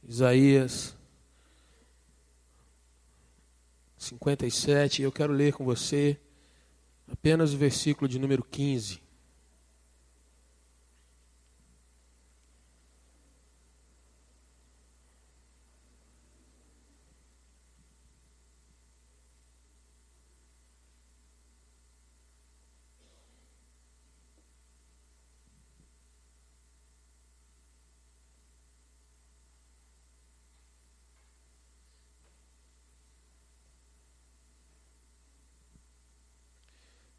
Isaías 57, eu quero ler com você apenas o versículo de número 15.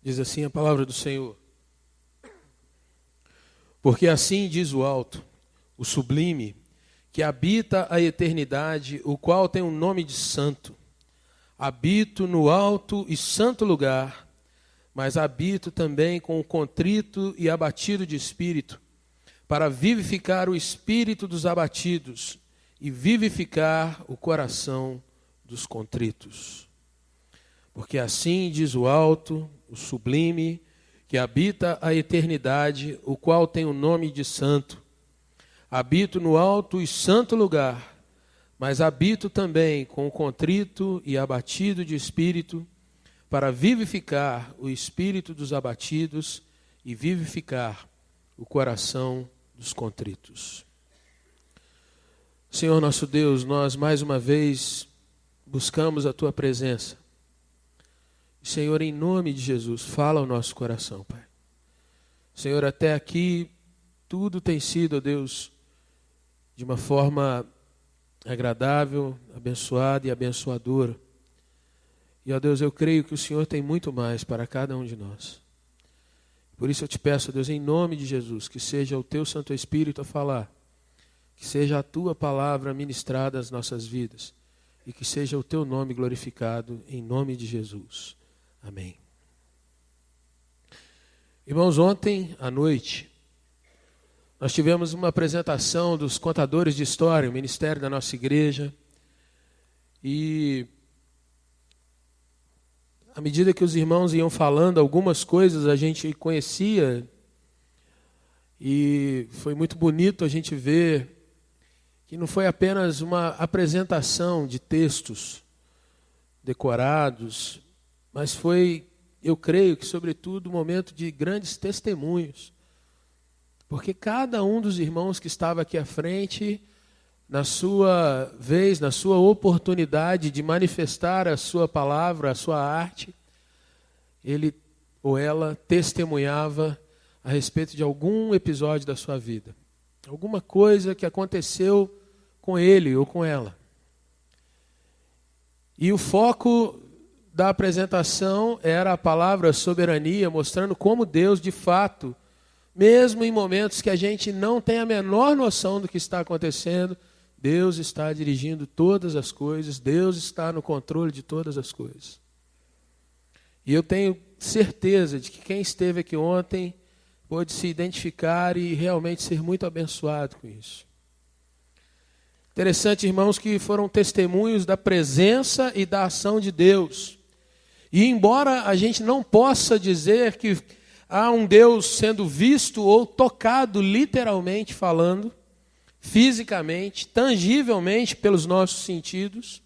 Diz assim a palavra do Senhor. Porque assim diz o alto, o sublime, que habita a eternidade, o qual tem um nome de santo. Habito no alto e santo lugar, mas habito também com o contrito e abatido de espírito, para vivificar o espírito dos abatidos e vivificar o coração dos contritos. Porque assim diz o alto, o sublime, que habita a eternidade, o qual tem o nome de santo. Habito no alto e santo lugar, mas habito também com o contrito e abatido de espírito, para vivificar o espírito dos abatidos e vivificar o coração dos contritos. Senhor nosso Deus, nós mais uma vez buscamos a Tua presença. Senhor, em nome de Jesus, fala ao nosso coração, Pai. Senhor, até aqui tudo tem sido, ó Deus, de uma forma agradável, abençoada e abençoadora. E, ó Deus, eu creio que o Senhor tem muito mais para cada um de nós. Por isso eu te peço, ó Deus, em nome de Jesus, que seja o Teu Santo Espírito a falar, que seja a Tua palavra ministrada às nossas vidas e que seja o Teu nome glorificado em nome de Jesus. Amém. Irmãos, ontem à noite, nós tivemos uma apresentação dos contadores de história, o ministério da nossa igreja. E, à medida que os irmãos iam falando algumas coisas, a gente conhecia. E foi muito bonito a gente ver que não foi apenas uma apresentação de textos decorados, mas foi, eu creio que, sobretudo, um momento de grandes testemunhos. Porque cada um dos irmãos que estava aqui à frente, na sua vez, na sua oportunidade de manifestar a sua palavra, a sua arte, ele ou ela testemunhava a respeito de algum episódio da sua vida. Alguma coisa que aconteceu com ele ou com ela. E o foco da apresentação era a palavra soberania, mostrando como Deus, de fato, mesmo em momentos que a gente não tem a menor noção do que está acontecendo, Deus está dirigindo todas as coisas, Deus está no controle de todas as coisas. E eu tenho certeza de que quem esteve aqui ontem pôde se identificar e realmente ser muito abençoado com isso. Interessante, irmãos, que foram testemunhos da presença e da ação de Deus. E embora a gente não possa dizer que há um Deus sendo visto ou tocado, literalmente falando, fisicamente, tangivelmente pelos nossos sentidos,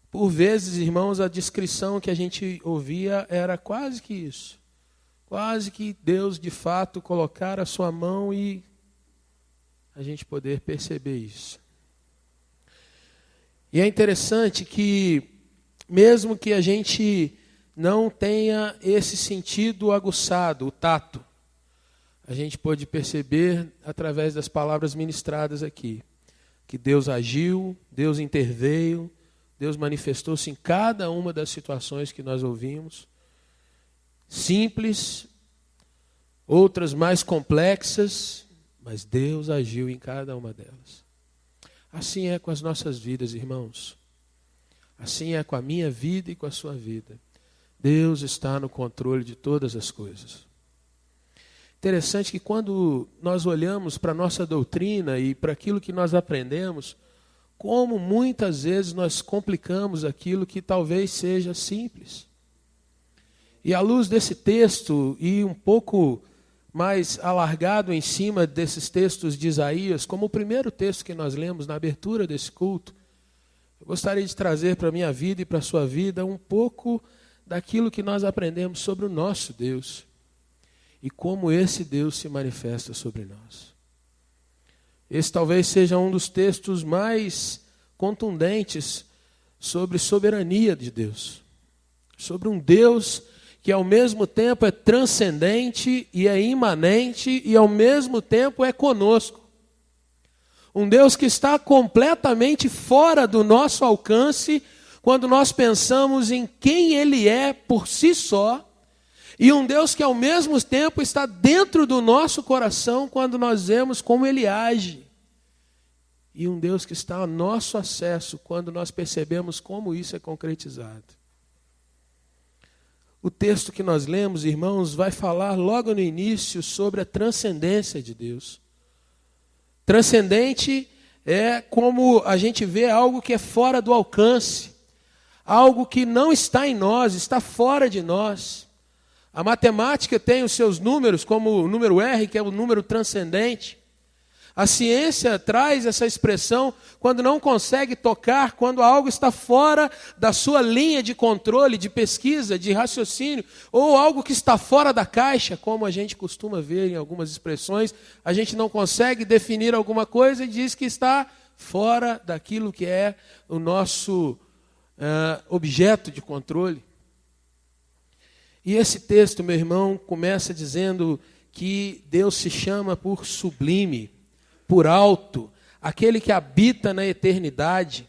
por vezes, irmãos, a descrição que a gente ouvia era quase que isso. Quase que Deus, de fato, colocar a sua mão e a gente poder perceber isso. E é interessante que, mesmo que a gente não tenha esse sentido aguçado, o tato, a gente pode perceber através das palavras ministradas aqui, que Deus agiu, Deus interveio, Deus manifestou-se em cada uma das situações que nós ouvimos, simples, outras mais complexas, mas Deus agiu em cada uma delas. Assim é com as nossas vidas, irmãos. Assim é com a minha vida e com a sua vida. Deus está no controle de todas as coisas. Interessante que quando nós olhamos para a nossa doutrina e para aquilo que nós aprendemos, como muitas vezes nós complicamos aquilo que talvez seja simples. E à luz desse texto e um pouco mais alargado em cima desses textos de Isaías, como o primeiro texto que nós lemos na abertura desse culto, eu gostaria de trazer para a minha vida e para a sua vida um pouco daquilo que nós aprendemos sobre o nosso Deus e como esse Deus se manifesta sobre nós. Esse talvez seja um dos textos mais contundentes sobre soberania de Deus, sobre um Deus que ao mesmo tempo é transcendente e é imanente e ao mesmo tempo é conosco. Um Deus que está completamente fora do nosso alcance quando nós pensamos em quem Ele é por si só, e um Deus que ao mesmo tempo está dentro do nosso coração quando nós vemos como Ele age. E um Deus que está ao nosso acesso quando nós percebemos como isso é concretizado. O texto que nós lemos, irmãos, vai falar logo no início sobre a transcendência de Deus. Transcendente é como a gente vê algo que é fora do alcance, algo que não está em nós, está fora de nós. A matemática tem os seus números, como o número R, que é o número transcendente. A ciência traz essa expressão quando não consegue tocar, quando algo está fora da sua linha de controle, de pesquisa, de raciocínio, ou algo que está fora da caixa, como a gente costuma ver em algumas expressões. A gente não consegue definir alguma coisa e diz que está fora daquilo que é o nosso objeto de controle. E esse texto, meu irmão, começa dizendo que Deus se chama por sublime, por alto, aquele que habita na eternidade.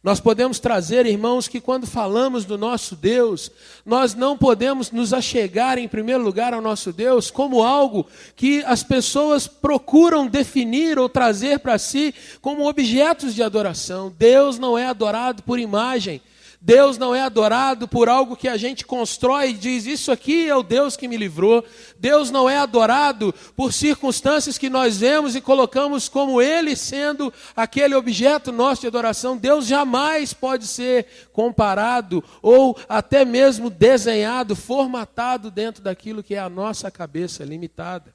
Nós podemos trazer, irmãos, que quando falamos do nosso Deus, nós não podemos nos achegar em primeiro lugar ao nosso Deus como algo que as pessoas procuram definir ou trazer para si como objetos de adoração. Deus não é adorado por imagem. Deus não é adorado por algo que a gente constrói e diz, isso aqui é o Deus que me livrou. Deus não é adorado por circunstâncias que nós vemos e colocamos como Ele sendo aquele objeto nosso de adoração. Deus jamais pode ser comparado ou até mesmo desenhado, formatado dentro daquilo que é a nossa cabeça limitada.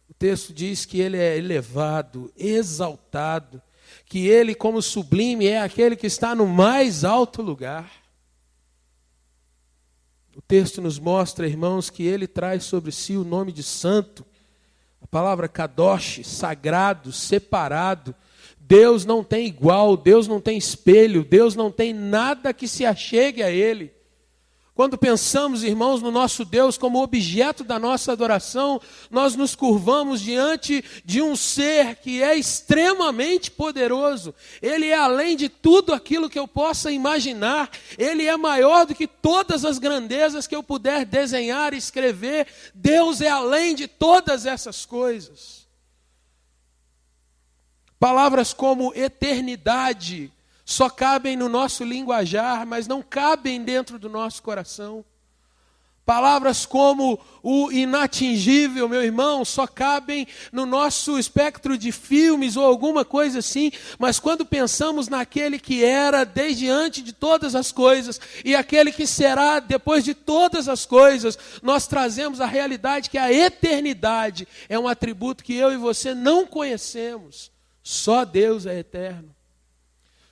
O texto diz que Ele é elevado, exaltado, que Ele, como sublime, é aquele que está no mais alto lugar. O texto nos mostra, irmãos, que Ele traz sobre si o nome de santo, a palavra kadosh, sagrado, separado. Deus não tem igual, Deus não tem espelho, Deus não tem nada que se achegue a Ele. Quando pensamos, irmãos, no nosso Deus como objeto da nossa adoração, nós nos curvamos diante de um ser que é extremamente poderoso. Ele é além de tudo aquilo que eu possa imaginar. Ele é maior do que todas as grandezas que eu puder desenhar e escrever. Deus é além de todas essas coisas. Palavras como eternidade só cabem no nosso linguajar, mas não cabem dentro do nosso coração. Palavras como o inatingível, meu irmão, só cabem no nosso espectro de filmes ou alguma coisa assim, mas quando pensamos naquele que era desde antes de todas as coisas e aquele que será depois de todas as coisas, nós trazemos a realidade que a eternidade é um atributo que eu e você não conhecemos. Só Deus é eterno.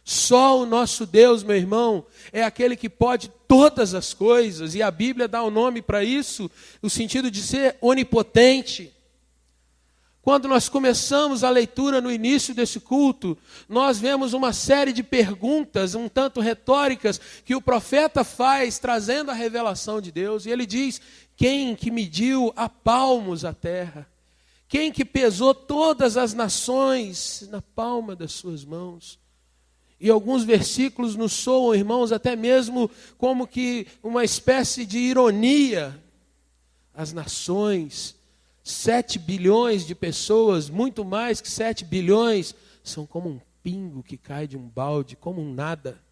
Só o nosso Deus, meu irmão, é aquele que pode todas as coisas, e a Bíblia dá o nome para isso, no sentido de ser onipotente. Quando nós começamos a leitura no início desse culto, nós vemos uma série de perguntas, um tanto retóricas, que o profeta faz, trazendo a revelação de Deus, e ele diz, quem que mediu a palmos a terra? Quem que pesou todas as nações na palma das suas mãos? E alguns versículos nos soam, irmãos, até mesmo como que uma espécie de ironia. As nações, 7 bilhões de pessoas, muito mais que 7 bilhões, são como um pingo que cai de um balde, como um nada.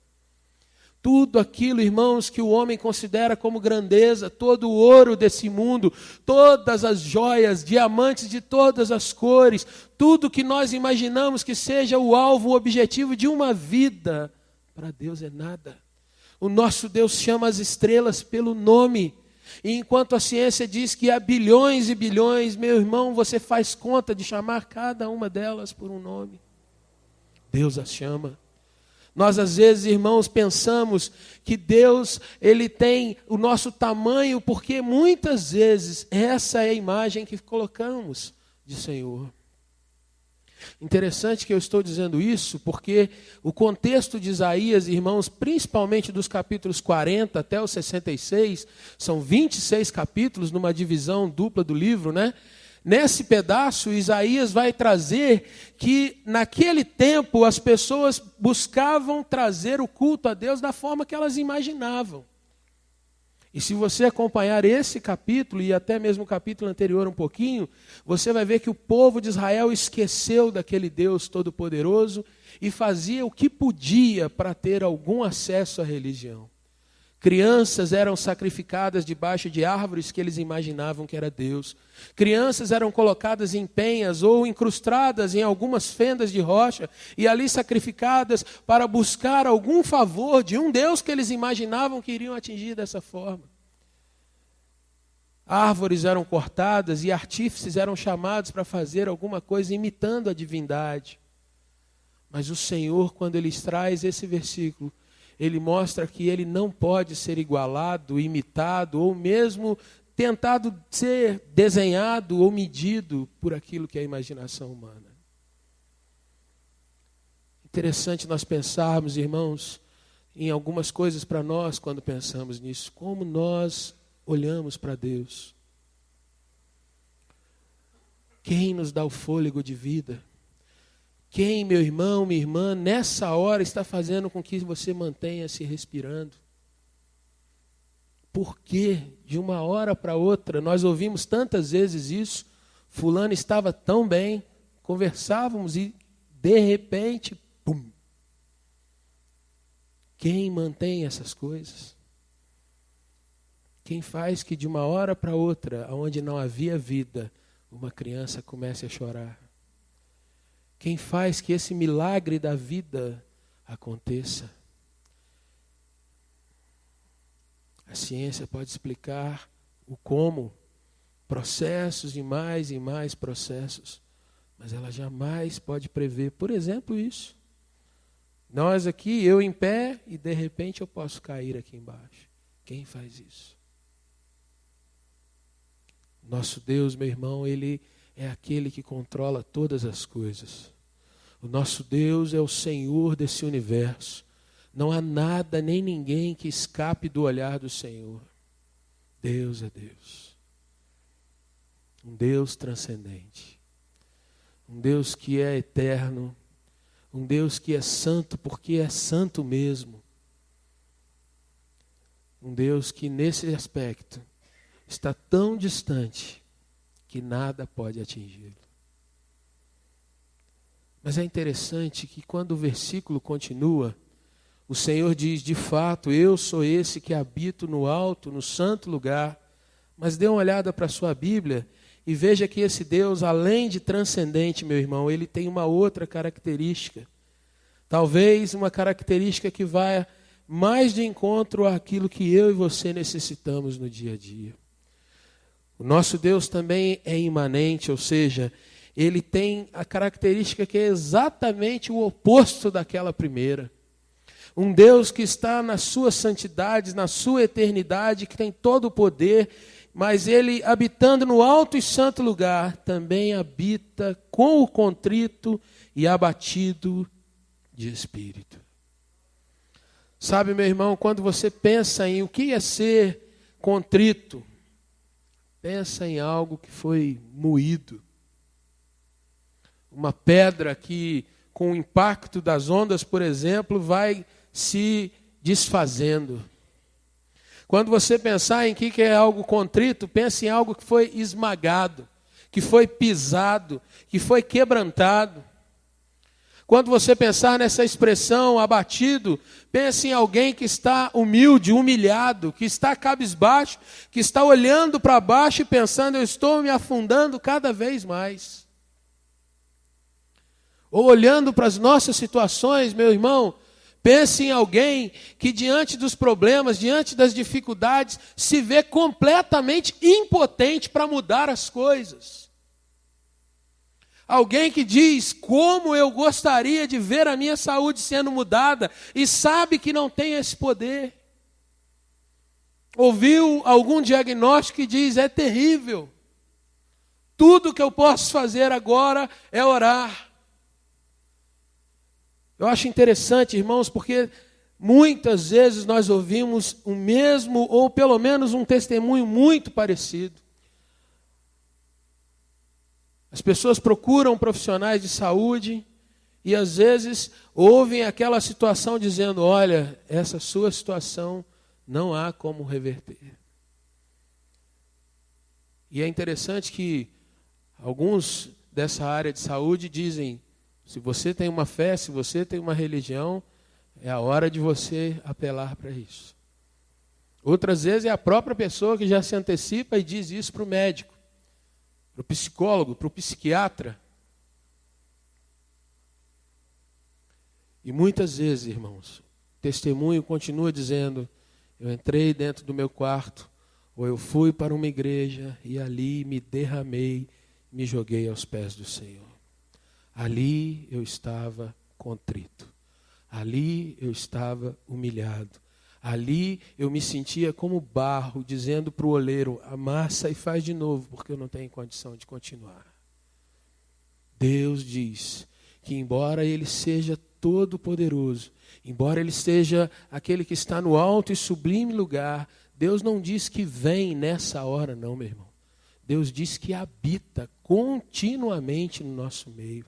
Tudo aquilo, irmãos, que o homem considera como grandeza, todo o ouro desse mundo, todas as joias, diamantes de todas as cores, tudo que nós imaginamos que seja o alvo, o objetivo de uma vida, para Deus é nada. O nosso Deus chama as estrelas pelo nome. E enquanto a ciência diz que há bilhões e bilhões, meu irmão, você faz conta de chamar cada uma delas por um nome. Deus as chama. Nós, às vezes, irmãos, pensamos que Deus, Ele tem o nosso tamanho, porque muitas vezes essa é a imagem que colocamos de Senhor. Interessante que eu estou dizendo isso, porque o contexto de Isaías, irmãos, principalmente dos capítulos 40 até os 66, são 26 capítulos numa divisão dupla do livro, né? Nesse pedaço, Isaías vai trazer que naquele tempo as pessoas buscavam trazer o culto a Deus da forma que elas imaginavam. E se você acompanhar esse capítulo, e até mesmo o capítulo anterior um pouquinho, você vai ver que o povo de Israel esqueceu daquele Deus Todo-Poderoso e fazia o que podia para ter algum acesso à religião. Crianças eram sacrificadas debaixo de árvores que eles imaginavam que era Deus. Crianças eram colocadas em penhas ou incrustadas em algumas fendas de rocha e ali sacrificadas para buscar algum favor de um Deus que eles imaginavam que iriam atingir dessa forma. Árvores eram cortadas e artífices eram chamados para fazer alguma coisa imitando a divindade. Mas o Senhor, quando Ele traz esse versículo, Ele mostra que Ele não pode ser igualado, imitado, ou mesmo tentado ser desenhado ou medido por aquilo que é a imaginação humana. Interessante nós pensarmos, irmãos, em algumas coisas para nós quando pensamos nisso. Como nós olhamos para Deus. Quem nos dá o fôlego de vida? Quem, meu irmão, minha irmã, nessa hora está fazendo com que você mantenha se respirando? Por que, de uma hora para outra, nós ouvimos tantas vezes isso, fulano estava tão bem, conversávamos e, de repente, pum. Quem mantém essas coisas? Quem faz que, de uma hora para outra, onde não havia vida, uma criança comece a chorar? Quem faz que esse milagre da vida aconteça? A ciência pode explicar o como, processos e mais processos, mas ela jamais pode prever, por exemplo, isso. Nós aqui, eu em pé, e de repente eu posso cair aqui embaixo. Quem faz isso? Nosso Deus, meu irmão, Ele é aquele que controla todas as coisas. O nosso Deus é o Senhor desse universo. Não há nada nem ninguém que escape do olhar do Senhor. Deus é Deus. Um Deus transcendente. Um Deus que é eterno. Um Deus que é santo porque é santo mesmo. Um Deus que nesse aspecto está tão distante que nada pode atingi-lo. Mas é interessante que quando o versículo continua, o Senhor diz, de fato, eu sou esse que habito no alto, no santo lugar. Mas dê uma olhada para a sua Bíblia e veja que esse Deus, além de transcendente, meu irmão, ele tem uma outra característica. Talvez uma característica que vai mais de encontro àquilo que eu e você necessitamos no dia a dia. O nosso Deus também é imanente, ou seja, ele tem a característica que é exatamente o oposto daquela primeira. Um Deus que está na sua santidade, na sua eternidade, que tem todo o poder, mas ele, habitando no alto e santo lugar, também habita com o contrito e abatido de espírito. Sabe, meu irmão, quando você pensa em o que é ser contrito, pensa em algo que foi moído. Uma pedra que, com o impacto das ondas, por exemplo, vai se desfazendo. Quando você pensar em que é algo contrito, pense em algo que foi esmagado, que foi pisado, que foi quebrantado. Quando você pensar nessa expressão abatido, pense em alguém que está humilde, humilhado, que está cabisbaixo, que está olhando para baixo e pensando, eu estou me afundando cada vez mais. Ou olhando para as nossas situações, meu irmão, Pense em alguém que diante dos problemas, diante das dificuldades, se vê completamente impotente para mudar as coisas. Alguém que diz, como eu gostaria de ver a minha saúde sendo mudada, e sabe que não tem esse poder. Ouviu algum diagnóstico que diz, é terrível. Tudo que eu posso fazer agora é orar. Eu acho interessante, irmãos, porque muitas vezes nós ouvimos o mesmo, ou pelo menos um testemunho muito parecido. As pessoas procuram profissionais de saúde e às vezes ouvem aquela situação dizendo, olha, essa sua situação não há como reverter. E é interessante que alguns dessa área de saúde dizem, se você tem uma fé, se você tem uma religião, é a hora de você apelar para isso. Outras vezes é a própria pessoa que já se antecipa e diz isso para o médico, para o psicólogo, para o psiquiatra. E muitas vezes, irmãos, o testemunho continua dizendo, eu entrei dentro do meu quarto, ou eu fui para uma igreja e ali me derramei, me joguei aos pés do Senhor. Ali eu estava contrito. Ali eu estava humilhado. Ali eu me sentia como barro, dizendo para o oleiro, amassa e faz de novo, porque eu não tenho condição de continuar. Deus diz que embora Ele seja todo-poderoso, embora Ele seja aquele que está no alto e sublime lugar, Deus não diz que vem nessa hora não, meu irmão. Deus diz que habita continuamente no nosso meio.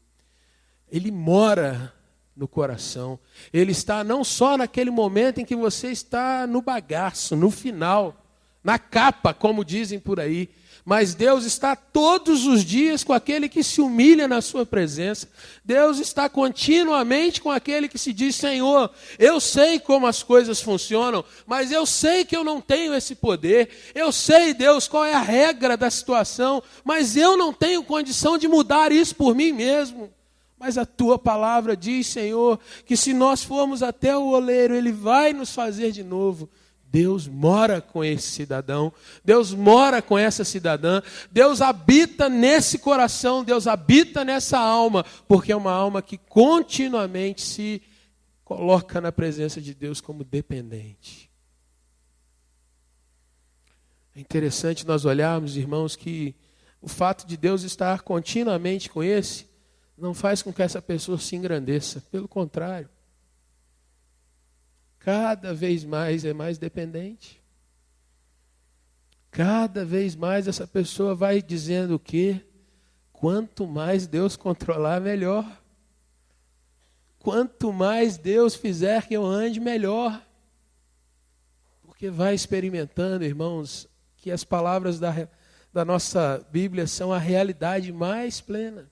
Ele mora no coração. Ele está não só naquele momento em que você está no bagaço, no final, na capa, como dizem por aí, mas Deus está todos os dias com aquele que se humilha na sua presença. Deus está continuamente com aquele que se diz, Senhor, eu sei como as coisas funcionam, mas eu sei que eu não tenho esse poder. Eu sei, Deus, qual é a regra da situação, mas eu não tenho condição de mudar isso por mim mesmo. Mas a tua palavra diz, Senhor, que se nós formos até o oleiro, Ele vai nos fazer de novo. Deus mora com esse cidadão, Deus mora com essa cidadã, Deus habita nesse coração, Deus habita nessa alma, porque é uma alma que continuamente se coloca na presença de Deus como dependente. É interessante nós olharmos, irmãos, que o fato de Deus estar continuamente com esse, não faz com que essa pessoa se engrandeça. Pelo contrário. Cada vez mais é mais dependente. Cada vez mais essa pessoa vai dizendo o quê? Quanto mais Deus controlar, melhor. Quanto mais Deus fizer que eu ande, melhor. Porque vai experimentando, irmãos, que as palavras da nossa Bíblia são a realidade mais plena.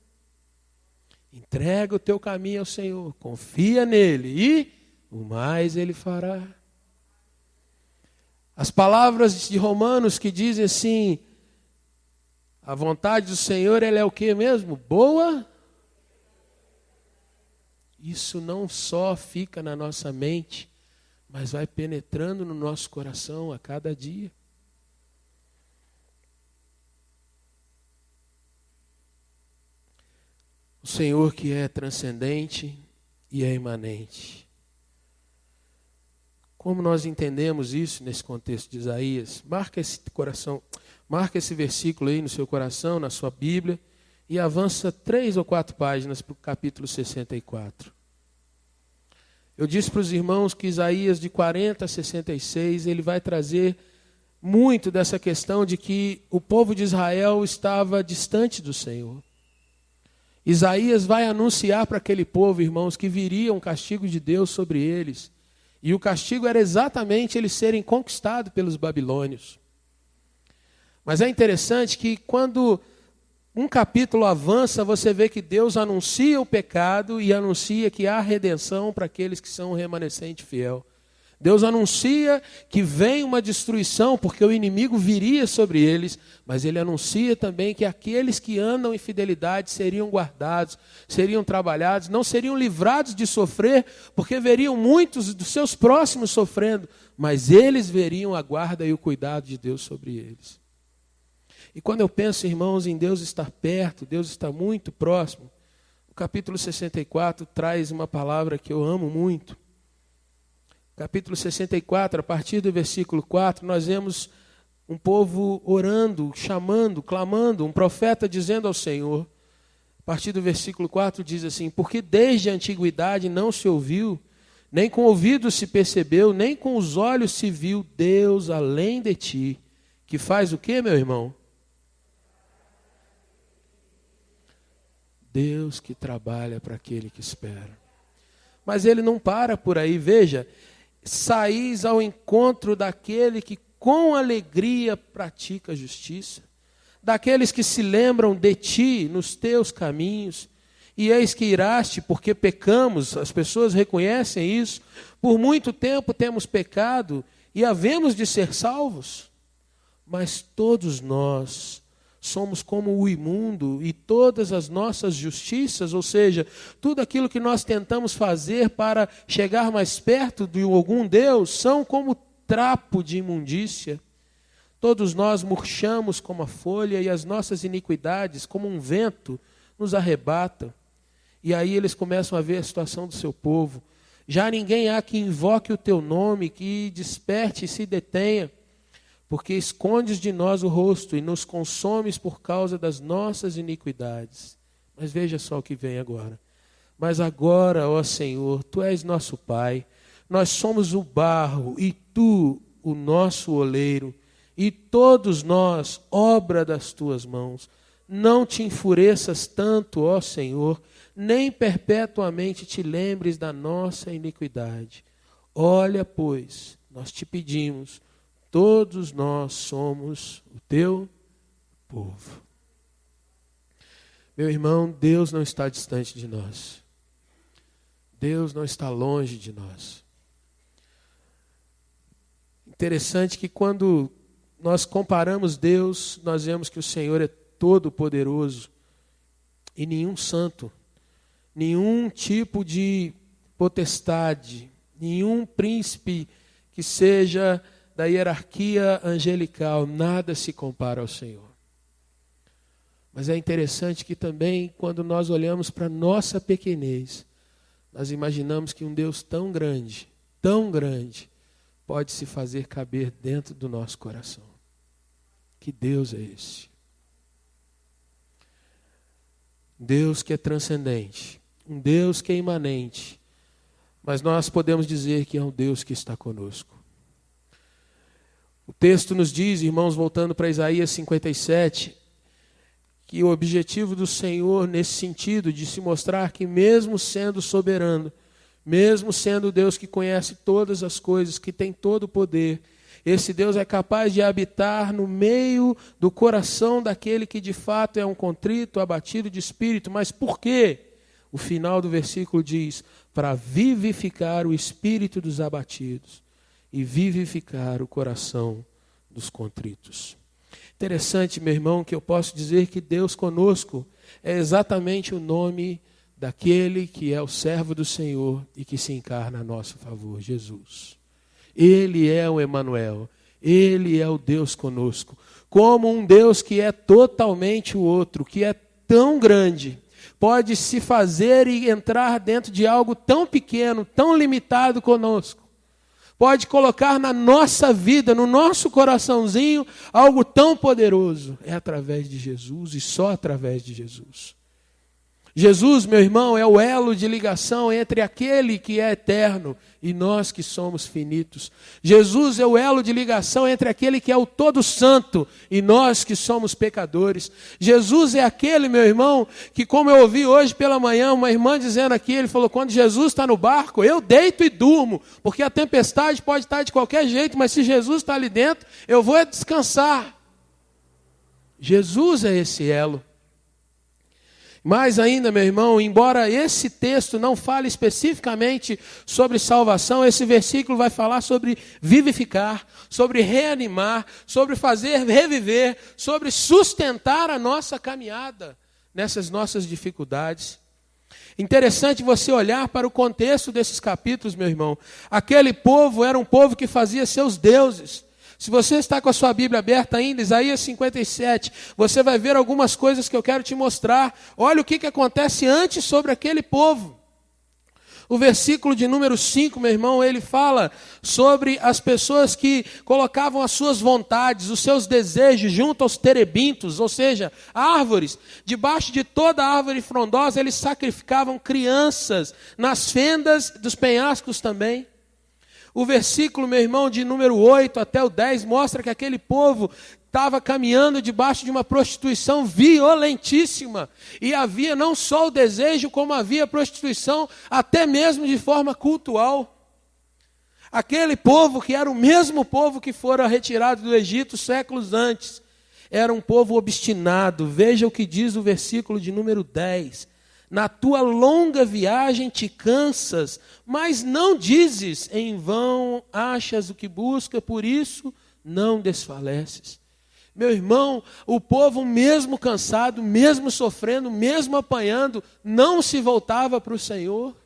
Entrega o teu caminho ao Senhor, confia nele e o mais Ele fará. As palavras de Romanos que dizem assim, a vontade do Senhor, ela é o que mesmo? Boa? Isso não só fica na nossa mente, mas vai penetrando no nosso coração a cada dia. O Senhor que é transcendente e é imanente. Como nós entendemos isso nesse contexto de Isaías? Marca esse versículo aí no seu coração, na sua Bíblia, e avança 3 ou 4 páginas para o capítulo 64. Eu disse para os irmãos que Isaías de 40 a 66, ele vai trazer muito dessa questão de que o povo de Israel estava distante do Senhor. Isaías vai anunciar para aquele povo, irmãos, que viria um castigo de Deus sobre eles. E o castigo era exatamente eles serem conquistados pelos babilônios. Mas é interessante que quando um capítulo avança, você vê que Deus anuncia o pecado e anuncia que há redenção para aqueles que são o remanescente fiel. Deus anuncia que vem uma destruição, porque o inimigo viria sobre eles, mas ele anuncia também que aqueles que andam em fidelidade seriam guardados, seriam trabalhados, não seriam livrados de sofrer, porque veriam muitos dos seus próximos sofrendo, mas eles veriam a guarda e o cuidado de Deus sobre eles. E quando eu penso, irmãos, em Deus estar perto, Deus está muito próximo, o capítulo 64 traz uma palavra que eu amo muito. Capítulo 64, a partir do versículo 4, nós vemos um povo orando, chamando, clamando, um profeta dizendo ao Senhor. A partir do versículo 4 diz assim: porque desde a antiguidade não se ouviu, nem com o ouvido se percebeu, nem com os olhos se viu Deus além de ti, que faz o quê, meu irmão? Deus que trabalha para aquele que espera. Mas ele não para por aí, veja. Saís ao encontro daquele que com alegria pratica a justiça, daqueles que se lembram de ti nos teus caminhos, e eis que iraste porque pecamos, as pessoas reconhecem isso, por muito tempo temos pecado e havemos de ser salvos, mas todos nós somos como o imundo e todas as nossas justiças, ou seja, tudo aquilo que nós tentamos fazer para chegar mais perto de algum Deus, são como trapo de imundícia. Todos nós murchamos como a folha e as nossas iniquidades, como um vento, nos arrebatam. E aí eles começam a ver a situação do seu povo. Já ninguém há que invoque o teu nome, que desperte e se detenha, porque escondes de nós o rosto e nos consomes por causa das nossas iniquidades. Mas veja só o que vem agora. Mas agora, ó Senhor, Tu és nosso Pai, nós somos o barro e Tu o nosso oleiro, e todos nós, obra das Tuas mãos. Não te enfureças tanto, ó Senhor, nem perpetuamente te lembres da nossa iniquidade. Olha, pois, nós te pedimos, todos nós somos o teu povo. Meu irmão, Deus não está distante de nós. Deus não está longe de nós. Interessante que quando nós comparamos Deus, nós vemos que o Senhor é todo-poderoso e nenhum santo, nenhum tipo de potestade, nenhum príncipe que seja da hierarquia angelical, nada se compara ao Senhor. Mas é interessante que também, quando nós olhamos para a nossa pequenez, nós imaginamos que um Deus tão grande, pode se fazer caber dentro do nosso coração. Que Deus é esse? Deus que é transcendente, um Deus que é imanente, mas nós podemos dizer que é um Deus que está conosco. O texto nos diz, irmãos, voltando para Isaías 57, que o objetivo do Senhor nesse sentido de se mostrar que mesmo sendo soberano, mesmo sendo Deus que conhece todas as coisas, que tem todo o poder, esse Deus é capaz de habitar no meio do coração daquele que de fato é um contrito, abatido de espírito. Mas por quê? O final do versículo diz, para vivificar o espírito dos abatidos e vivificar o coração dos contritos. Interessante, meu irmão, que eu posso dizer que Deus conosco é exatamente o nome daquele que é o servo do Senhor e que se encarna a nosso favor, Jesus. Ele é o Emanuel, Ele é o Deus conosco, como um Deus que é totalmente o outro, que é tão grande, pode se fazer e entrar dentro de algo tão pequeno, tão limitado conosco. Pode colocar na nossa vida, no nosso coraçãozinho, algo tão poderoso. É através de Jesus e só através de Jesus. Jesus, meu irmão, é o elo de ligação entre aquele que é eterno e nós que somos finitos. Jesus é o elo de ligação entre aquele que é o todo santo e nós que somos pecadores. Jesus é aquele, meu irmão, que como eu ouvi hoje pela manhã, uma irmã dizendo aqui, ele falou, quando Jesus está no barco, eu deito e durmo, porque a tempestade pode estar de qualquer jeito, mas se Jesus está ali dentro, eu vou descansar. Jesus é esse elo. Mais ainda, meu irmão, embora esse texto não fale especificamente sobre salvação, esse versículo vai falar sobre vivificar, sobre reanimar, sobre fazer reviver, sobre sustentar a nossa caminhada nessas nossas dificuldades. Interessante você olhar para o contexto desses capítulos, meu irmão. Aquele povo era um povo que fazia seus deuses. Se você está com a sua Bíblia aberta ainda, Isaías 57, você vai ver algumas coisas que eu quero te mostrar. Olha o que acontece antes sobre aquele povo. O versículo de número 5, meu irmão, ele fala sobre as pessoas que colocavam as suas vontades, os seus desejos junto aos terebintos, ou seja, árvores. Debaixo de toda árvore frondosa, eles sacrificavam crianças nas fendas dos penhascos também. O versículo, meu irmão, de número 8 até o 10, mostra que aquele povo estava caminhando debaixo de uma prostituição violentíssima. E havia não só o desejo, como havia prostituição, até mesmo de forma cultural. Aquele povo, que era o mesmo povo que fora retirado do Egito séculos antes, era um povo obstinado. Veja o que diz o versículo de número 10. Na tua longa viagem te cansas, mas não dizes, em vão achas o que busca, por isso não desfaleces. Meu irmão, o povo mesmo cansado, mesmo sofrendo, mesmo apanhando, não se voltava para o Senhor.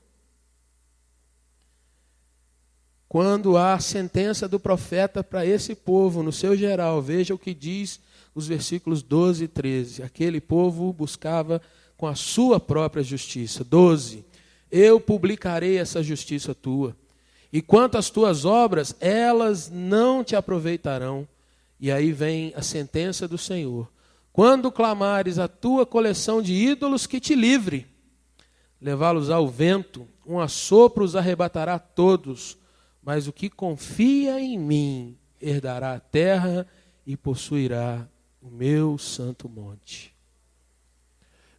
Quando há a sentença do profeta para esse povo, no seu geral, veja o que diz os versículos 12 e 13. Aquele povo buscava com a sua própria justiça. 12. Eu publicarei essa justiça tua. E quanto às tuas obras, elas não te aproveitarão. E aí vem a sentença do Senhor. Quando clamares a tua coleção de ídolos, que te livre. Levá-los ao vento, um assopro os arrebatará todos. Mas o que confia em mim, herdará a terra e possuirá o meu santo monte.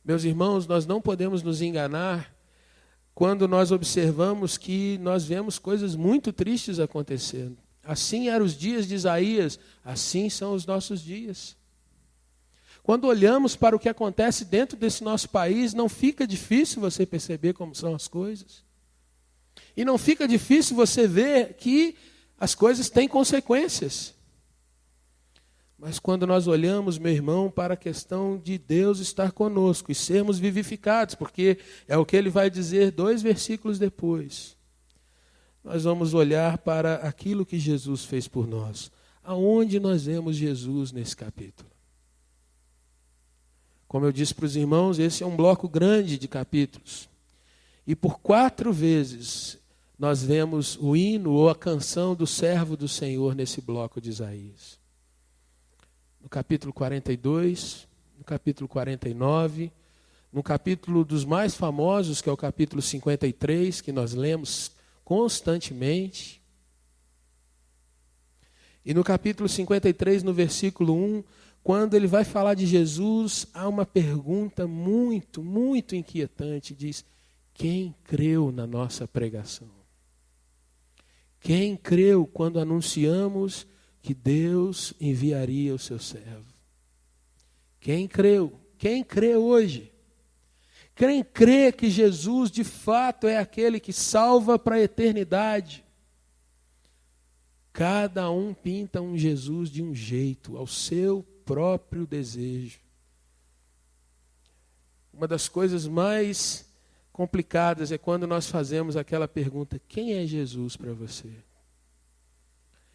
Meus irmãos, nós não podemos nos enganar quando nós observamos que nós vemos coisas muito tristes acontecendo. Assim eram os dias de Isaías, assim são os nossos dias. Quando olhamos para o que acontece dentro desse nosso país, não fica difícil você perceber como são as coisas. E não fica difícil você ver que as coisas têm consequências. Mas quando nós olhamos, meu irmão, para a questão de Deus estar conosco e sermos vivificados, porque é o que ele vai dizer 2 versículos depois, nós vamos olhar para aquilo que Jesus fez por nós. Aonde nós vemos Jesus nesse capítulo? Como eu disse para os irmãos, esse é um bloco grande de capítulos. E por 4 vezes nós vemos o hino ou a canção do servo do Senhor nesse bloco de Isaías. No capítulo 42, no capítulo 49, no capítulo dos mais famosos, que é o capítulo 53, que nós lemos constantemente. E no capítulo 53, no versículo 1, quando ele vai falar de Jesus, há uma pergunta muito, muito inquietante. Diz, quem creu na nossa pregação? Quem creu quando anunciamos que Deus enviaria o seu servo? Quem creu? Quem crê hoje? Quem crê que Jesus de fato é aquele que salva para a eternidade? Cada um pinta um Jesus de um jeito, ao seu próprio desejo. Uma das coisas mais complicadas é quando nós fazemos aquela pergunta, quem é Jesus para você?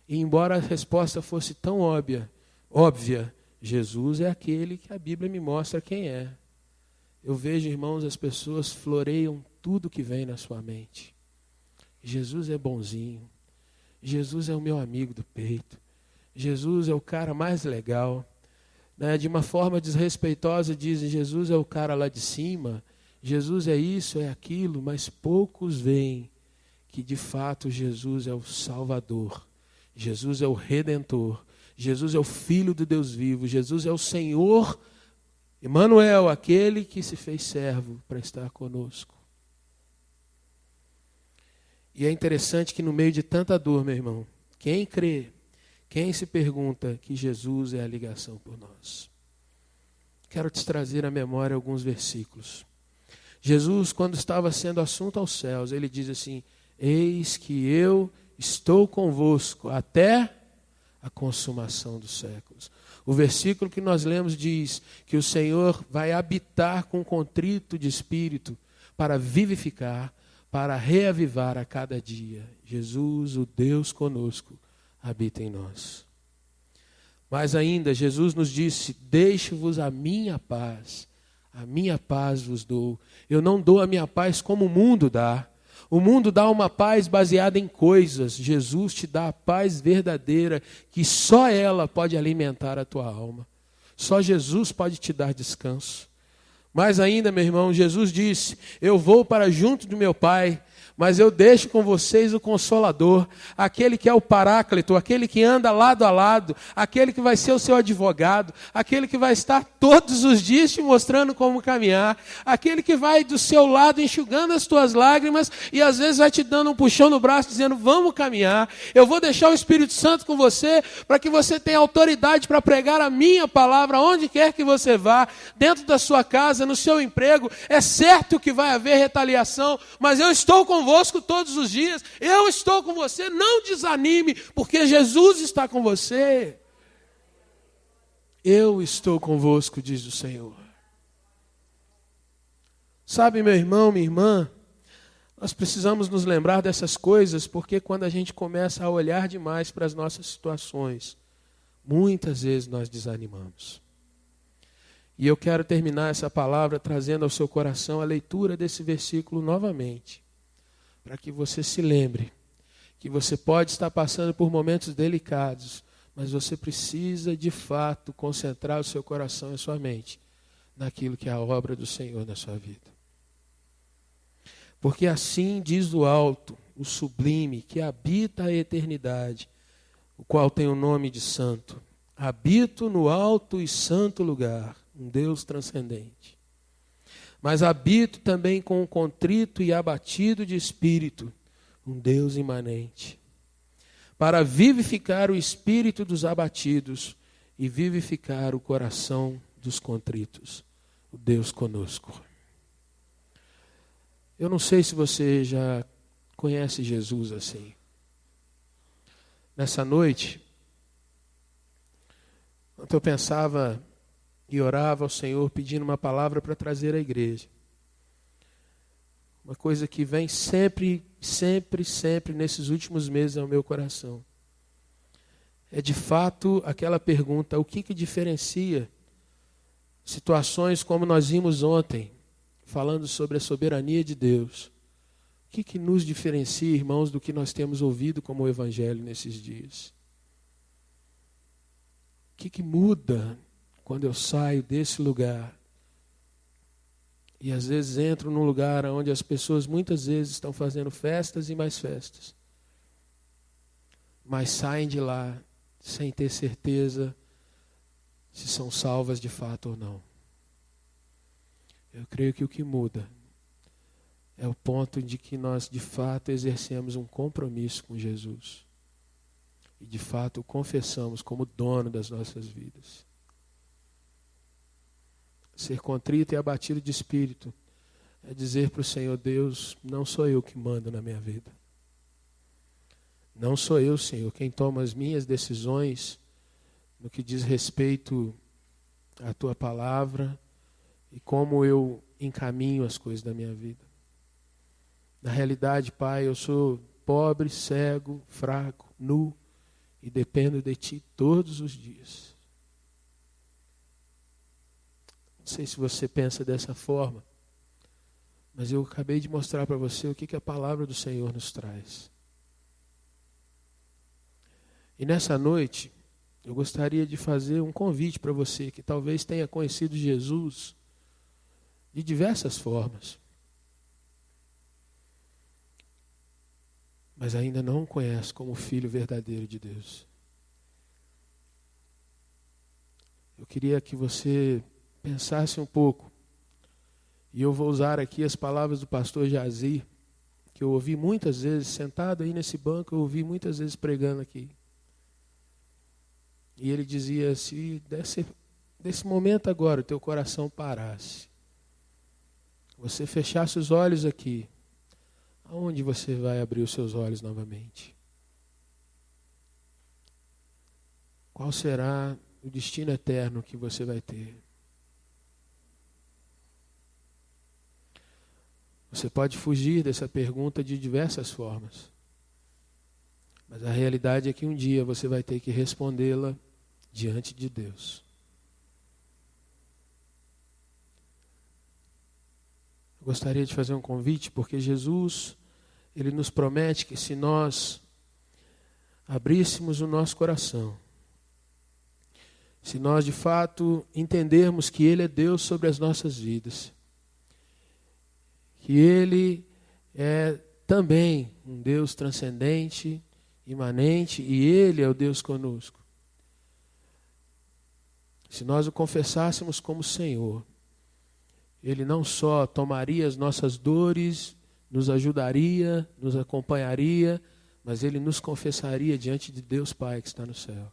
E embora a resposta fosse tão óbvia, Jesus é aquele que a Bíblia me mostra quem é. Eu vejo, irmãos, as pessoas floreiam tudo que vem na sua mente. Jesus é bonzinho. Jesus é o meu amigo do peito. Jesus é o cara mais legal. De uma forma desrespeitosa dizem, Jesus é o cara lá de cima. Jesus é isso, é aquilo, mas poucos veem que de fato Jesus é o Salvador. Jesus é o Redentor, Jesus é o Filho do Deus vivo, Jesus é o Senhor, Emanuel, aquele que se fez servo para estar conosco. E é interessante que no meio de tanta dor, meu irmão, quem crê, quem se pergunta que Jesus é a ligação por nós? quero te trazer à memória alguns versículos. Jesus, quando estava sendo assunto aos céus, ele diz assim: eis que eu estou convosco até a consumação dos séculos. O versículo que nós lemos diz que o Senhor vai habitar com contrito de espírito para vivificar, para reavivar a cada dia. Jesus, o Deus conosco, habita em nós. Mas ainda, Jesus nos disse: deixo-vos a minha paz vos dou. Eu não dou a minha paz como o mundo dá. O mundo dá uma paz baseada em coisas. Jesus te dá a paz verdadeira, que só ela pode alimentar a tua alma. Só Jesus pode te dar descanso. Mas ainda, meu irmão, Jesus disse: eu vou para junto do meu Pai, mas eu deixo com vocês o Consolador, aquele que é o Paráclito, aquele que anda lado a lado, aquele que vai ser o seu advogado, aquele que vai estar todos os dias te mostrando como caminhar, aquele que vai do seu lado enxugando as tuas lágrimas e às vezes vai te dando um puxão no braço dizendo: vamos caminhar. Eu vou deixar o Espírito Santo com você para que você tenha autoridade para pregar a minha palavra onde quer que você vá, dentro da sua casa, no seu emprego. É certo que vai haver retaliação, mas eu estou convosco todos os dias, eu estou com você, não desanime, porque Jesus está com você. Eu estou convosco, diz o Senhor. Sabe, meu irmão, minha irmã, nós precisamos nos lembrar dessas coisas, porque quando a gente começa a olhar demais para as nossas situações, muitas vezes nós desanimamos. E eu quero terminar essa palavra trazendo ao seu coração a leitura desse versículo novamente, para que você se lembre que você pode estar passando por momentos delicados, mas você precisa de fato concentrar o seu coração e a sua mente naquilo que é a obra do Senhor na sua vida. Porque assim diz o alto, o sublime, que habita a eternidade, o qual tem o nome de santo. Habito no alto e santo lugar, um Deus transcendente. Mas habito também com o contrito e abatido de espírito, um Deus imanente, para vivificar o espírito dos abatidos e vivificar o coração dos contritos, o Deus conosco. Eu não sei se você já conhece Jesus assim. Nessa noite, quando eu pensava e orava ao Senhor pedindo uma palavra para trazer à igreja, uma coisa que vem sempre nesses últimos meses ao meu coração, é de fato aquela pergunta: o que diferencia situações como nós vimos ontem, falando sobre a soberania de Deus? O que nos diferencia, irmãos, do que nós temos ouvido como o Evangelho nesses dias? O que muda quando eu saio desse lugar e às vezes entro num lugar onde as pessoas muitas vezes estão fazendo festas e mais festas, mas saem de lá sem ter certeza se são salvas de fato ou não? Eu creio que o que muda é o ponto de que nós de fato exercemos um compromisso com Jesus e de fato o confessamos como dono das nossas vidas. Ser contrito e abatido de espírito é dizer para o Senhor: Deus, não sou eu que mando na minha vida. Não sou eu, Senhor, quem toma as minhas decisões no que diz respeito à Tua palavra e como eu encaminho as coisas da minha vida. Na realidade, Pai, eu sou pobre, cego, fraco, nu e dependo de Ti todos os dias. Não sei se você pensa dessa forma, mas eu acabei de mostrar para você o que a palavra do Senhor nos traz. E nessa noite, eu gostaria de fazer um convite para você que talvez tenha conhecido Jesus de diversas formas, mas ainda não o conhece como Filho verdadeiro de Deus. Eu queria que você pensasse um pouco, e eu vou usar aqui as palavras do pastor Jazir, que eu ouvi muitas vezes, sentado aí nesse banco, eu ouvi muitas vezes pregando aqui. E ele dizia: se desse momento agora, o teu coração parasse, você fechasse os olhos aqui, aonde você vai abrir os seus olhos novamente? Qual será o destino eterno que você vai ter? Você pode fugir dessa pergunta de diversas formas, mas a realidade é que um dia você vai ter que respondê-la diante de Deus. Eu gostaria de fazer um convite, porque Jesus, Ele nos promete que se nós abríssemos o nosso coração, se nós de fato entendermos que Ele é Deus sobre as nossas vidas, que Ele é também um Deus transcendente, imanente, e Ele é o Deus conosco. Se nós o confessássemos como Senhor, Ele não só tomaria as nossas dores, nos ajudaria, nos acompanharia, mas Ele nos confessaria diante de Deus Pai que está no céu.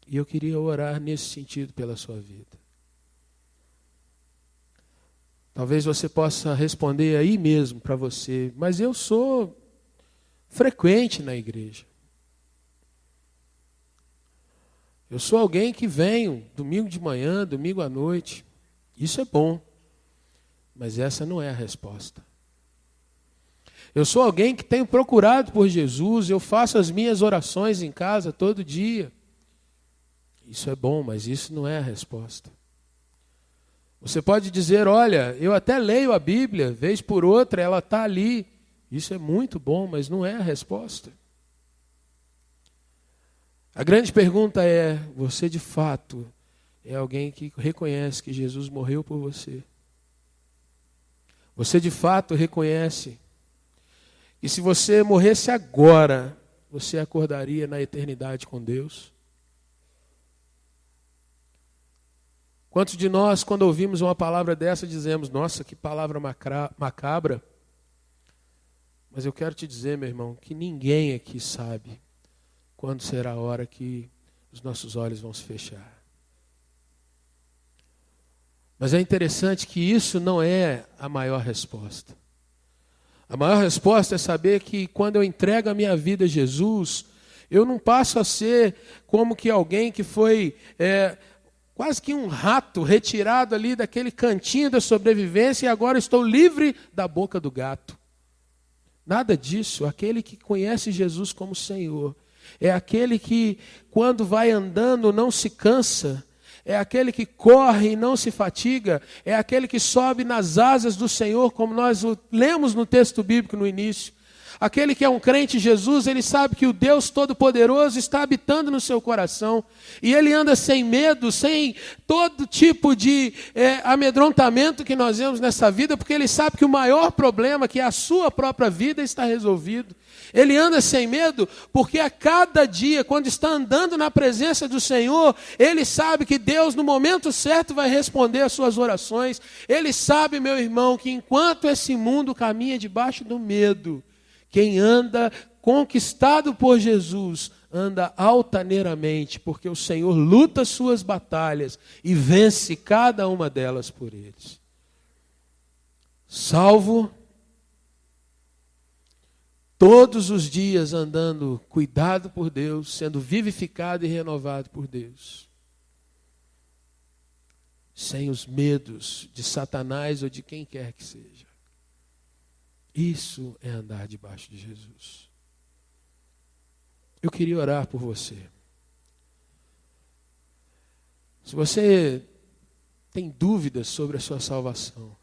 E eu queria orar nesse sentido pela sua vida. Talvez você possa responder aí mesmo para você, mas eu sou frequente na igreja. Eu sou alguém que venho domingo de manhã, domingo à noite. Isso é bom, mas essa não é a resposta. Eu sou alguém que tenho procurado por Jesus, eu faço as minhas orações em casa todo dia. Isso é bom, mas isso não é a resposta. Você pode dizer, olha, eu até leio a Bíblia, vez por outra, ela está ali. Isso é muito bom, mas não é a resposta. A grande pergunta é, você de fato é alguém que reconhece que Jesus morreu por você? Você de fato reconhece que se você morresse agora, você acordaria na eternidade com Deus? Quantos de nós, quando ouvimos uma palavra dessa, dizemos, nossa, que palavra macabra. Mas eu quero te dizer, meu irmão, que ninguém aqui sabe quando será a hora que os nossos olhos vão se fechar. Mas é interessante que isso não é a maior resposta. A maior resposta é saber que quando eu entrego a minha vida a Jesus, eu não passo a ser como que alguém que foi quase que um rato retirado ali daquele cantinho da sobrevivência e agora estou livre da boca do gato. Nada disso. Aquele que conhece Jesus como Senhor é aquele que, quando vai andando, não se cansa. É aquele que corre e não se fatiga. É aquele que sobe nas asas do Senhor, como nós lemos no texto bíblico no início. Aquele que é um crente em Jesus, ele sabe que o Deus Todo-Poderoso está habitando no seu coração. E ele anda sem medo, sem todo tipo de amedrontamento que nós vemos nessa vida, porque ele sabe que o maior problema, que é a sua própria vida, está resolvido. Ele anda sem medo porque a cada dia, quando está andando na presença do Senhor, ele sabe que Deus, no momento certo, vai responder às suas orações. Ele sabe, meu irmão, que enquanto esse mundo caminha debaixo do medo, quem anda conquistado por Jesus, anda altaneiramente, porque o Senhor luta suas batalhas e vence cada uma delas por eles. Salvo, todos os dias andando cuidado por Deus, sendo vivificado e renovado por Deus. Sem os medos de Satanás ou de quem quer que seja. Isso é andar debaixo de Jesus. Eu queria orar por você. Se você tem dúvidas sobre a sua salvação,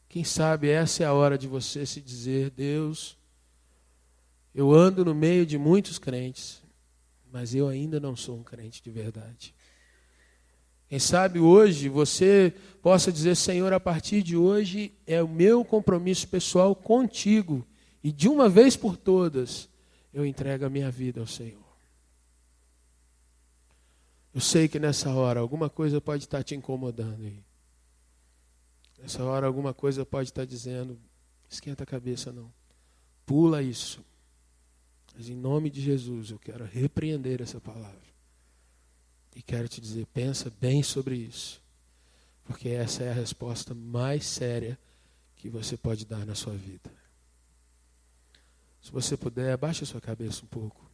quem sabe essa é a hora de você se dizer, Deus, eu ando no meio de muitos crentes, mas eu ainda não sou um crente de verdade. Quem sabe hoje você possa dizer, Senhor, a partir de hoje é o meu compromisso pessoal contigo. E de uma vez por todas, eu entrego a minha vida ao Senhor. Eu sei que nessa hora alguma coisa pode estar te incomodando aí. Nessa hora alguma coisa pode estar dizendo, esquenta a cabeça não. Pula isso. Mas em nome de Jesus eu quero repreender essa palavra. E quero te dizer, pensa bem sobre isso, porque essa é a resposta mais séria que você pode dar na sua vida. Se você puder, abaixe a sua cabeça um pouco.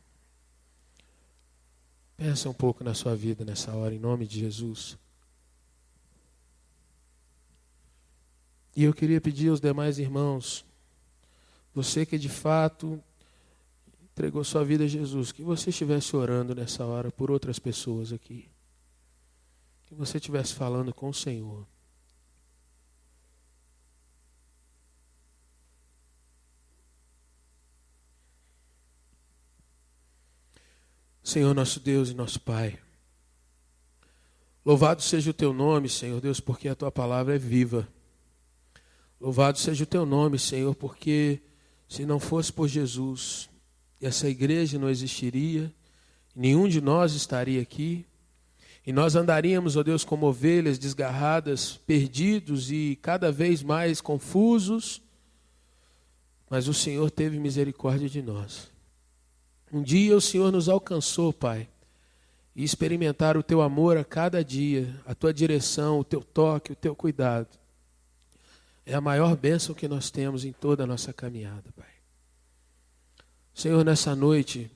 Pensa um pouco na sua vida nessa hora, em nome de Jesus. E eu queria pedir aos demais irmãos, você que de fato entregou sua vida a Jesus, que você estivesse orando nessa hora por outras pessoas aqui. Que você estivesse falando com o Senhor. Senhor nosso Deus e nosso Pai, louvado seja o teu nome, Senhor Deus, porque a tua palavra é viva. Louvado seja o teu nome, Senhor, porque se não fosse por Jesus, essa igreja não existiria, nenhum de nós estaria aqui, e nós andaríamos, ó Deus, como ovelhas desgarradas, perdidos e cada vez mais confusos, mas o Senhor teve misericórdia de nós. Um dia o Senhor nos alcançou, Pai, e experimentar o teu amor a cada dia, a tua direção, o teu toque, o teu cuidado. É a maior bênção que nós temos em toda a nossa caminhada, Pai. Senhor, nessa noite,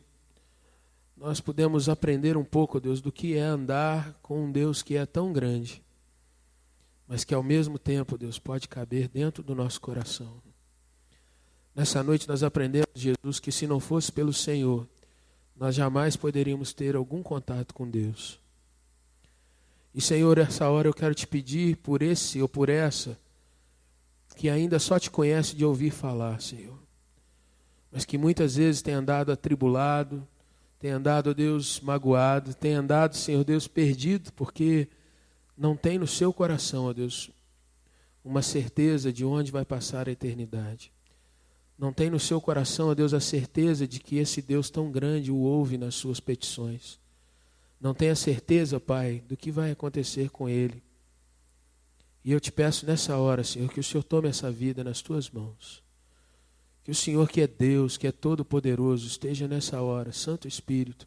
nós podemos aprender um pouco, Deus, do que é andar com um Deus que é tão grande, mas que ao mesmo tempo, Deus, pode caber dentro do nosso coração. Nessa noite nós aprendemos, Jesus, que se não fosse pelo Senhor, nós jamais poderíamos ter algum contato com Deus. E, Senhor, essa hora eu quero te pedir por esse ou por essa que ainda só te conhece de ouvir falar, Senhor, mas que muitas vezes tem andado atribulado, tem andado, ó Deus, magoado, tem andado, Senhor Deus, perdido, porque não tem no seu coração, ó Deus, uma certeza de onde vai passar a eternidade. Não tem no seu coração, ó Deus, a certeza de que esse Deus tão grande o ouve nas suas petições. Não tem a certeza, Pai, do que vai acontecer com ele. E eu te peço nessa hora, Senhor, que o Senhor tome essa vida nas tuas mãos. Que o Senhor, que é Deus, que é todo-poderoso, esteja nessa hora, Santo Espírito,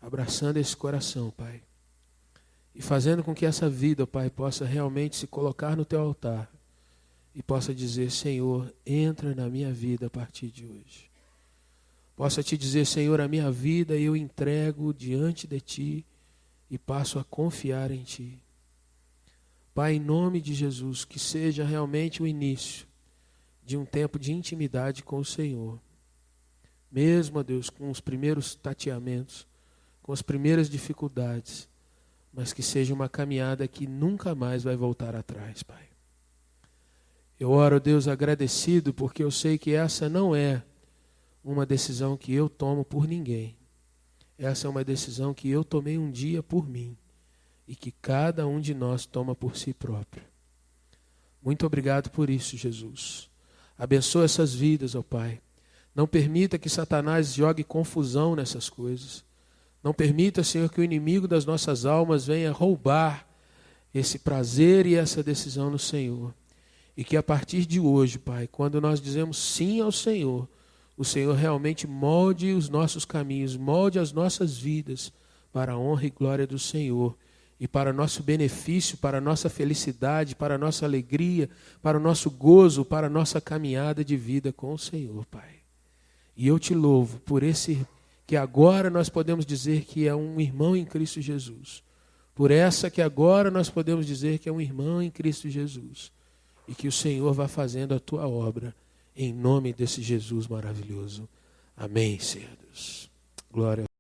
abraçando esse coração, Pai. E fazendo com que essa vida, Pai, possa realmente se colocar no teu altar. E possa dizer, Senhor, entra na minha vida a partir de hoje. Possa te dizer, Senhor, a minha vida eu entrego diante de Ti e passo a confiar em Ti. Pai, em nome de Jesus, que seja realmente o início de um tempo de intimidade com o Senhor. Mesmo, ó Deus, com os primeiros tateamentos, com as primeiras dificuldades, mas que seja uma caminhada que nunca mais vai voltar atrás, Pai. Eu oro, Deus, agradecido, porque eu sei que essa não é uma decisão que eu tomo por ninguém. Essa é uma decisão que eu tomei um dia por mim e que cada um de nós toma por si próprio. Muito obrigado por isso, Jesus. Abençoa essas vidas, ó Pai. Não permita que Satanás jogue confusão nessas coisas. Não permita, Senhor, que o inimigo das nossas almas venha roubar esse prazer e essa decisão no Senhor. E que a partir de hoje, Pai, quando nós dizemos sim ao Senhor, o Senhor realmente molde os nossos caminhos, molde as nossas vidas para a honra e glória do Senhor e para nosso benefício, para a nossa felicidade, para a nossa alegria, para o nosso gozo, para a nossa caminhada de vida com o Senhor, Pai. E eu te louvo por esse que agora nós podemos dizer que é um irmão em Cristo Jesus. Por essa que agora nós podemos dizer que é um irmão em Cristo Jesus. E que o Senhor vá fazendo a tua obra, em nome desse Jesus maravilhoso. Amém, Senhor Deus. Glória a